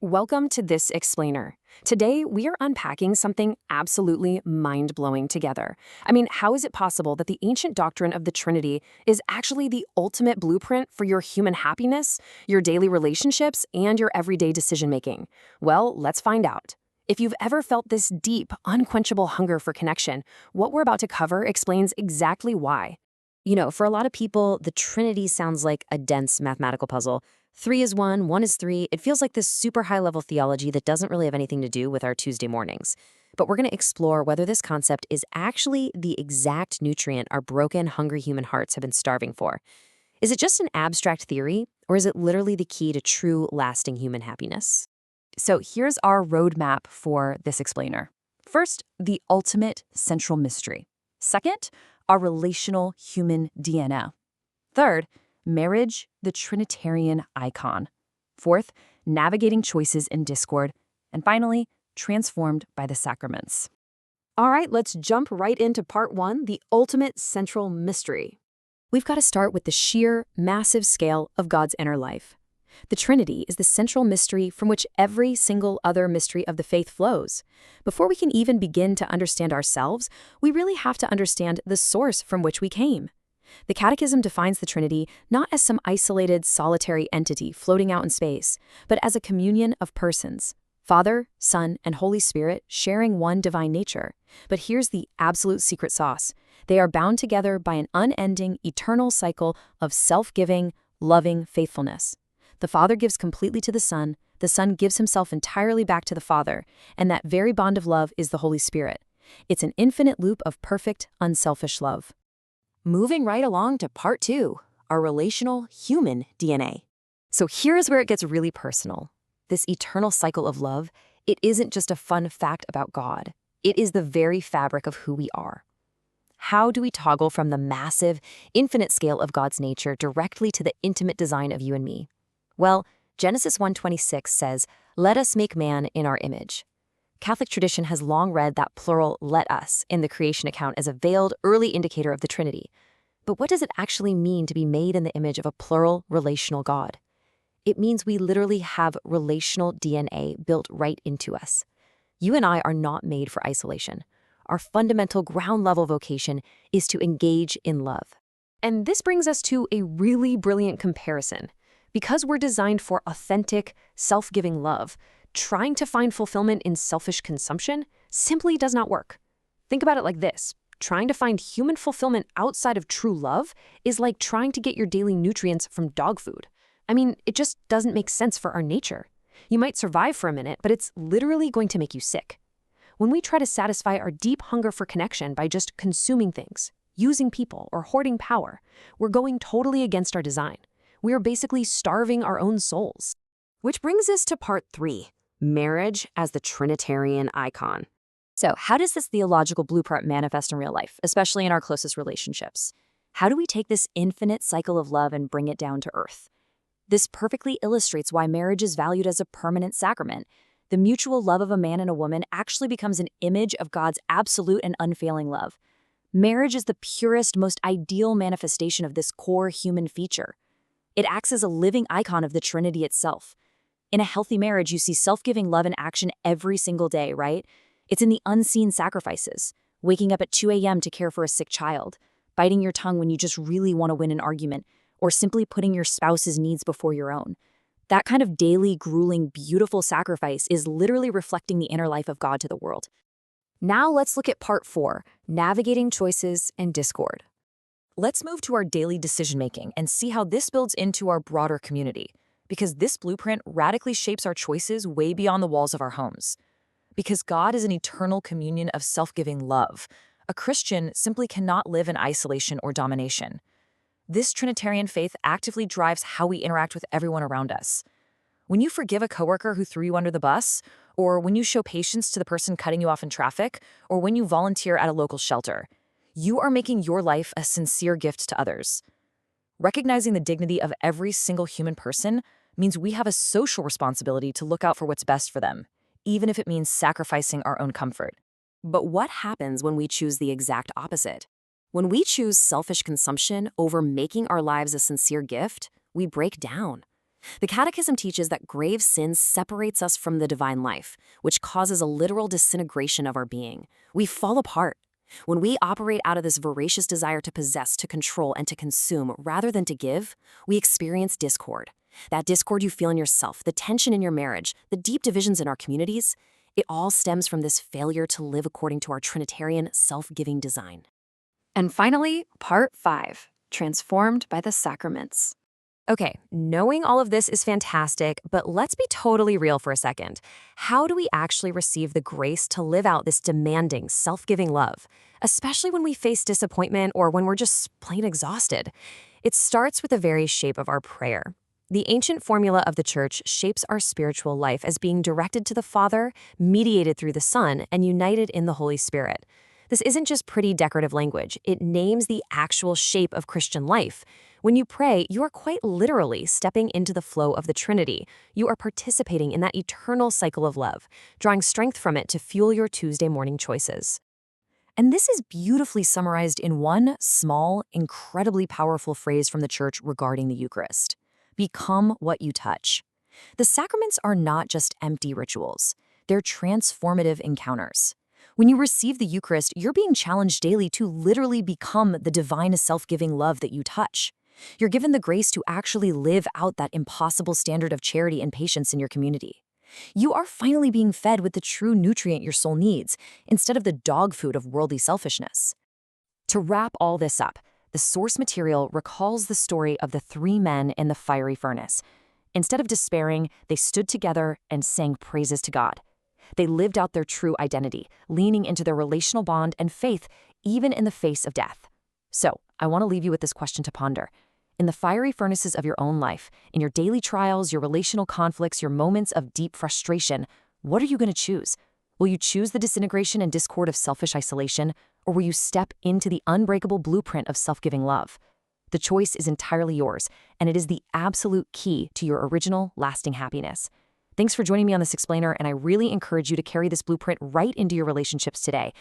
Welcome to This Explainer. Today, we are unpacking something absolutely mind-blowing together. How is it possible that the ancient doctrine of the Trinity is actually the ultimate blueprint for your human happiness, your daily relationships, and your everyday decision-making? Well, let's find out. If you've ever felt this deep, unquenchable hunger for connection, what we're about to cover explains exactly why. For a lot of people, the Trinity sounds like a dense mathematical puzzle. Three is one is three. It feels like this super high level theology that doesn't really have anything to do with our Tuesday mornings. But we're going to explore whether this concept is actually the exact nutrient our broken, hungry human hearts have been starving for. Is it just an abstract theory, or is it literally the key to true, lasting human happiness? So here's our roadmap for This Explainer. First, the ultimate central mystery. Second, our relational human DNA. Third, marriage, the Trinitarian icon. Fourth, navigating choices in discord. And finally, transformed by the sacraments. All right, let's jump right into part one, the ultimate central mystery. We've got to start with the sheer, massive scale of God's inner life. The Trinity is the central mystery from which every single other mystery of the faith flows. Before we can even begin to understand ourselves, we really have to understand the source from which we came. The Catechism defines the Trinity not as some isolated, solitary entity floating out in space, but as a communion of persons, Father, Son, and Holy Spirit sharing one divine nature. But here's the absolute secret sauce. They are bound together by an unending, eternal cycle of self-giving, loving faithfulness. The Father gives completely to the Son gives himself entirely back to the Father, and that very bond of love is the Holy Spirit. It's an infinite loop of perfect, unselfish love. Moving right along to part two, our relational human DNA. So here's where it gets really personal. This eternal cycle of love, it isn't just a fun fact about God. It is the very fabric of who we are. How do we toggle from the massive, infinite scale of God's nature directly to the intimate design of you and me? Well, Genesis 1:26 says, "Let us make man in our image." Catholic tradition has long read that plural "let us" in the creation account as a veiled early indicator of the Trinity. But what does it actually mean to be made in the image of a plural, relational God? It means we literally have relational DNA built right into us. You and I are not made for isolation. Our fundamental ground-level vocation is to engage in love. And this brings us to a really brilliant comparison. Because we're designed for authentic, self-giving love, trying to find fulfillment in selfish consumption simply does not work. Think about it like this. Trying to find human fulfillment outside of true love is like trying to get your daily nutrients from dog food. It just doesn't make sense for our nature. You might survive for a minute, but it's literally going to make you sick. When we try to satisfy our deep hunger for connection by just consuming things, using people, or hoarding power, we're going totally against our design. We are basically starving our own souls. Which brings us to part three, marriage as the Trinitarian icon. So how does this theological blueprint manifest in real life, especially in our closest relationships? How do we take this infinite cycle of love and bring it down to earth? This perfectly illustrates why marriage is valued as a permanent sacrament. The mutual love of a man and a woman actually becomes an image of God's absolute and unfailing love. Marriage is the purest, most ideal manifestation of this core human feature. It acts as a living icon of the Trinity itself. In a healthy marriage, you see self-giving love in action every single day, right? It's in the unseen sacrifices, waking up at 2 a.m. to care for a sick child, biting your tongue when you just really want to win an argument, or simply putting your spouse's needs before your own. That kind of daily, grueling, beautiful sacrifice is literally reflecting the inner life of God to the world. Now let's look at part four, navigating choices and discord. Let's move to our daily decision-making and see how this builds into our broader community, because this blueprint radically shapes our choices way beyond the walls of our homes. Because God is an eternal communion of self-giving love, a Christian simply cannot live in isolation or domination. This Trinitarian faith actively drives how we interact with everyone around us. When you forgive a coworker who threw you under the bus, or when you show patience to the person cutting you off in traffic, or when you volunteer at a local shelter, you are making your life a sincere gift to others. Recognizing the dignity of every single human person means we have a social responsibility to look out for what's best for them, even if it means sacrificing our own comfort. But what happens when we choose the exact opposite? When we choose selfish consumption over making our lives a sincere gift, we break down. The Catechism teaches that grave sin separates us from the divine life, which causes a literal disintegration of our being. We fall apart. When we operate out of this voracious desire to possess, to control, and to consume rather than to give, we experience discord. That discord you feel in yourself, the tension in your marriage, the deep divisions in our communities, it all stems from this failure to live according to our Trinitarian, self-giving design. And finally, part 5, transformed by the sacraments. Okay, knowing all of this is fantastic, but let's be totally real for a second. How do we actually receive the grace to live out this demanding, self-giving love, especially when we face disappointment or when we're just plain exhausted? It starts with the very shape of our prayer. The ancient formula of the Church shapes our spiritual life as being directed to the Father, mediated through the Son, and united in the Holy Spirit. This isn't just pretty decorative language. It names the actual shape of Christian life. When you pray, you are quite literally stepping into the flow of the Trinity. You are participating in that eternal cycle of love, drawing strength from it to fuel your Tuesday morning choices. And this is beautifully summarized in one small, incredibly powerful phrase from the Church regarding the Eucharist. Become what you touch. The sacraments are not just empty rituals. They're transformative encounters. When you receive the Eucharist, you're being challenged daily to literally become the divine self-giving love that you touch. You're given the grace to actually live out that impossible standard of charity and patience in your community. You are finally being fed with the true nutrient your soul needs, instead of the dog food of worldly selfishness. To wrap all this up, the source material recalls the story of the 3 men in the fiery furnace. Instead of despairing, they stood together and sang praises to God. They lived out their true identity, leaning into their relational bond and faith, even in the face of death. So, I want to leave you with this question to ponder. In the fiery furnaces of your own life, in your daily trials, your relational conflicts, your moments of deep frustration, what are you going to choose? Will you choose the disintegration and discord of selfish isolation, or will you step into the unbreakable blueprint of self-giving love? The choice is entirely yours, and it is the absolute key to your original, lasting happiness. Thanks for joining me on this explainer, and I really encourage you to carry this blueprint right into your relationships today.